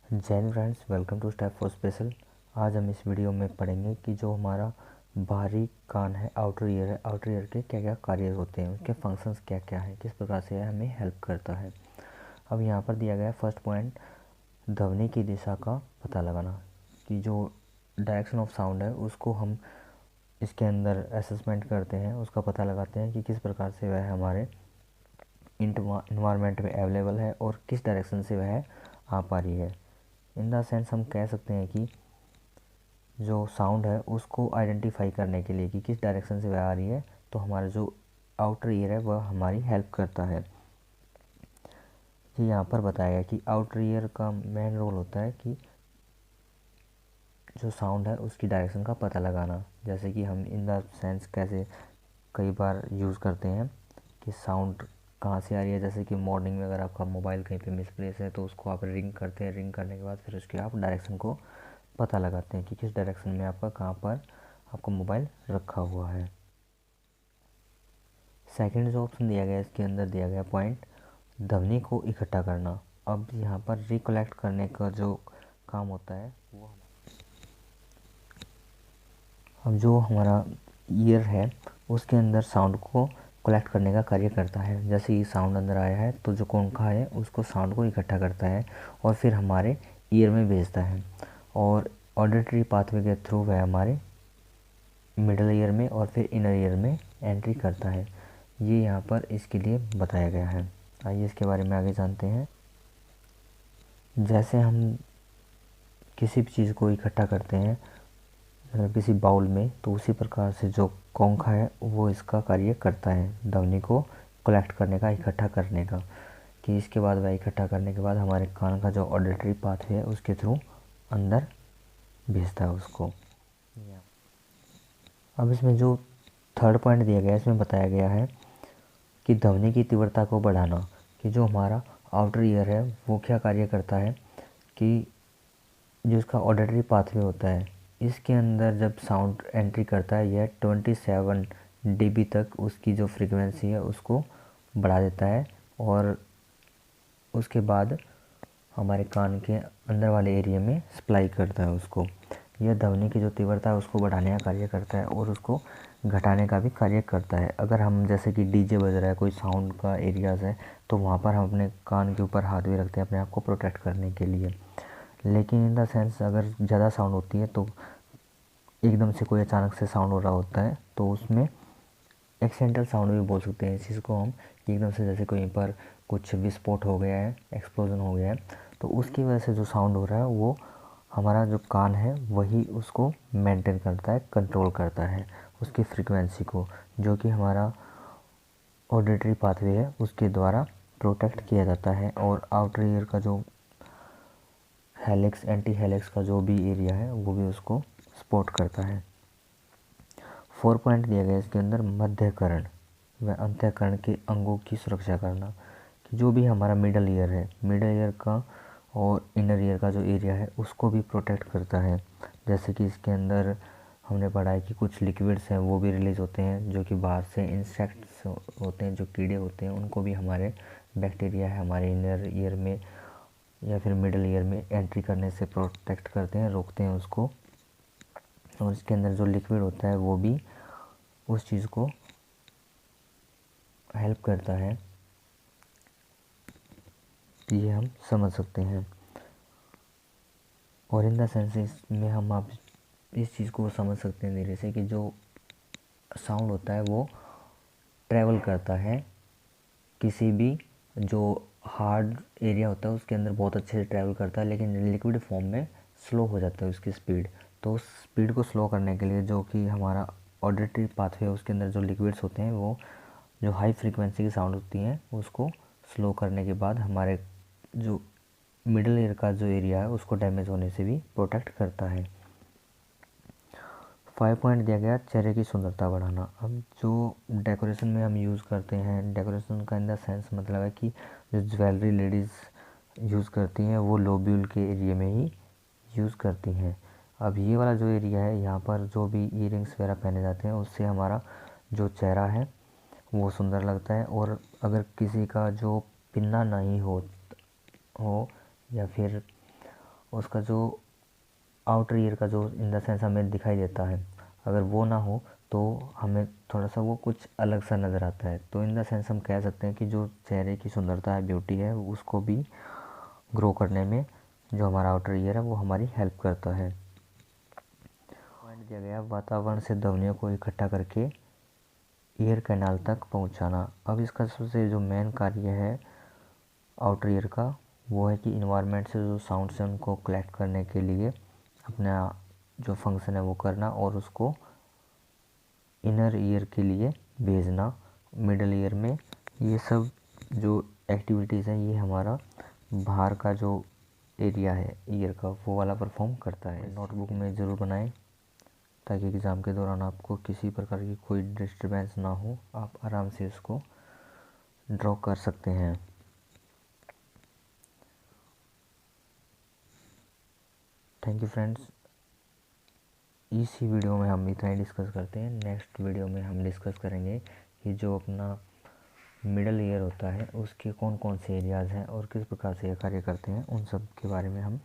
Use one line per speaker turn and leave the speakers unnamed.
Jain friends, welcome to step for special. आज हम इस वीडियो में पढ़ेंगे कि जो हमारा बाहरी कान है, आउटर ईयर है, आउटर ईयर के क्या क्या कार्य होते हैं, उसके फंक्शंस क्या क्या हैं, किस प्रकार से यह हमें हेल्प करता है। अब यहाँ पर दिया गया है फर्स्ट पॉइंट, ध्वनि की दिशा का पता लगाना, कि जो डायरेक्शन ऑफ साउंड है उसको हम इसके अंदर असेसमेंट करते हैं, उसका पता लगाते हैं कि किस प्रकार से वह हमारे इन्वायरमेंट में अवेलेबल है और किस डायरेक्शन से वह आ पा रही है। इन द सेंस हम कह सकते हैं कि जो साउंड है उसको आइडेंटिफाई करने के लिए कि किस डायरेक्शन से वह आ रही है, तो हमारा जो आउटर ईयर है वह हमारी हेल्प करता है। ये यहाँ पर बताया गया कि आउटर ईयर का मेन रोल होता है कि जो साउंड है उसकी डायरेक्शन का पता लगाना। जैसे कि हम इन द सेंस कैसे कई बार यूज़ करते हैं कि साउंड कहाँ से आ रही है। जैसे कि मॉर्निंग में अगर आपका मोबाइल कहीं पे मिसप्लेस है तो उसको आप रिंग करते हैं, रिंग करने के बाद फिर उसके आप डायरेक्शन को पता लगाते हैं कि किस डायरेक्शन में आपका कहाँ पर आपका मोबाइल रखा हुआ है। सेकंड जो ऑप्शन दिया गया है, इसके अंदर दिया गया पॉइंट, ध्वनि को इकट्ठा करना। अब यहाँ पर रिकलेक्ट करने का जो काम होता है वो अब जो हमारा ईयर है उसके अंदर साउंड को कलेक्ट करने का कार्य करता है। जैसे ही साउंड अंदर आया है तो जो कॉन्का है उसको साउंड को इकट्ठा करता है और फिर हमारे ईयर में भेजता है, और ऑडिटरी पाथवे के थ्रू वह हमारे मिडल ईयर में और फिर इनर ईयर में एंट्री करता है। ये यहाँ पर इसके लिए बताया गया है। आइए इसके बारे में आगे जानते हैं। जैसे हम किसी भी चीज़ को इकट्ठा करते हैं किसी बाउल में, तो उसी प्रकार से जो कॉन्का है वो इसका कार्य करता है ध्वनि को कलेक्ट करने का, इकट्ठा करने का। कि इसके बाद वह इकट्ठा करने के बाद हमारे कान का जो ऑडिटरी पाथवे है उसके थ्रू अंदर भेजता है उसको। अब इसमें जो थर्ड पॉइंट दिया गया है इसमें बताया गया है कि ध्वनि की तीव्रता को बढ़ाना। कि जो हमारा आउटर ईयर है वो क्या कार्य करता है कि जो इसका ऑडिटरी पाथवे होता है इसके अंदर जब साउंड एंट्री करता है यह 27 dB तक उसकी जो फ्रीक्वेंसी है उसको बढ़ा देता है, और उसके बाद हमारे कान के अंदर वाले एरिया में सप्लाई करता है उसको। यह ध्वनि की जो तीव्रता है उसको बढ़ाने का कार्य करता है और उसको घटाने का भी कार्य करता है। अगर हम जैसे कि डीजे बज रहा है, कोई साउंड का एरियाज़ है, तो वहाँ पर हम अपने कान के ऊपर हाथ भी रखते हैं अपने आप को प्रोटेक्ट करने के लिए। लेकिन इन द सेंस अगर ज़्यादा साउंड होती है तो एकदम से कोई अचानक से साउंड हो रहा होता है तो उसमें एक्सीडेंटल साउंड भी बोल सकते हैं इस चीज़ को हम, कि एकदम से जैसे कहीं पर कुछ विस्फोट हो गया है, एक्सप्लोजन हो गया है, तो उसकी वजह से जो साउंड हो रहा है वो हमारा जो कान है वही उसको मेंटेन करता है, कंट्रोल करता है उसकी फ्रीक्वेंसी को, जो कि हमारा ऑडिटरी पाथवे है उसके द्वारा प्रोटेक्ट किया जाता है। और आउटर ईयर का जो हेलिक्स, एंटी हेलिक्स का जो भी एरिया है वो भी उसको सपोर्ट करता है। 4 पॉइंट दिया गया इसके अंदर, मध्यकरण व अंतःकरण के अंगों की सुरक्षा करना। कि जो भी हमारा मिडल ईयर है, मिडल ईयर का और इनर ईयर का जो एरिया है उसको भी प्रोटेक्ट करता है। जैसे कि इसके अंदर हमने पढ़ा है कि कुछ लिक्विड्स हैं वो भी रिलीज़ होते हैं जो कि बाहर से इंसेक्ट्स होते हैं, जो कीड़े होते हैं, उनको भी हमारे बैक्टीरिया है हमारे इनर ईयर में या फिर मिडल ईयर में एंट्री करने से प्रोटेक्ट करते हैं, रोकते हैं उसको। और इसके अंदर जो लिक्विड होता है वो भी उस चीज़ को हेल्प करता है, ये हम समझ सकते हैं। और इन द सेंस इसमें हम आप इस चीज़ को समझ सकते हैं धीरे से, कि जो साउंड होता है वो ट्रैवल करता है किसी भी जो हार्ड एरिया होता है उसके अंदर बहुत अच्छे से ट्रैवल करता है, लेकिन लिक्विड फॉर्म में स्लो हो जाता है उसकी स्पीड। तो उस स्पीड को स्लो करने के लिए जो कि हमारा ऑडिटरी पाथवे है उसके अंदर जो लिक्विड्स होते हैं वो जो हाई फ्रीक्वेंसी की साउंड होती हैं उसको स्लो करने के बाद हमारे जो मिडल ईयर का जो एरिया है उसको डैमेज होने से भी प्रोटेक्ट करता है। 5 पॉइंट दिया गया, चेहरे की सुंदरता बढ़ाना। अब जो डेकोरेशन में हम यूज़ करते हैं, डेकोरेशन का इन द सेंस मतलब है कि जो ज्वेलरी लेडीज़ यूज़ करती हैं वो लोब्यूल के एरिया में ही यूज़ करती हैं। अब ये वाला जो एरिया है यहाँ पर जो भी ईयरिंग्स वगैरह पहने जाते हैं उससे हमारा जो चेहरा है वो सुंदर लगता है। और अगर किसी का जो पिन्ना नहीं हो या फिर उसका जो आउटर ईयर का जो इन द सेंस हमें दिखाई देता है, अगर वो ना हो तो हमें थोड़ा सा वो कुछ अलग सा नज़र आता है। तो इन द सेंस हम कह सकते हैं कि जो चेहरे की सुंदरता है, ब्यूटी है, उसको भी ग्रो करने में जो हमारा आउटर ईयर है वो हमारी हेल्प करता है। पॉइंट दिया गया वातावरण से ध्वनियों को इकट्ठा करके ईयर कैनाल तक पहुंचाना। अब इसका सबसे जो मेन कार्य है आउटर ईयर का, वो है कि इन्वायरमेंट से जो साउंड्स हैं उनको कलेक्ट करने के लिए अपना जो फंक्शन है वो करना और उसको इनर ईयर के लिए भेजना मिडल ईयर में। ये सब जो एक्टिविटीज़ हैं ये हमारा बाहर का जो एरिया है ईयर का वो वाला परफॉर्म करता है। नोटबुक में ज़रूर बनाएं ताकि एग्ज़ाम के दौरान आपको किसी प्रकार की कोई डिस्टर्बेंस ना हो, आप आराम से इसको ड्रॉ कर सकते हैं। Thank you friends. इसी वीडियो में हम इतना ही डिस्कस करते हैं। नेक्स्ट वीडियो में हम डिस्कस करेंगे कि जो अपना मिडल ईयर होता है उसके कौन कौन से एरियाज़ हैं और किस प्रकार से ये कार्य करते हैं, उन सब के बारे में हम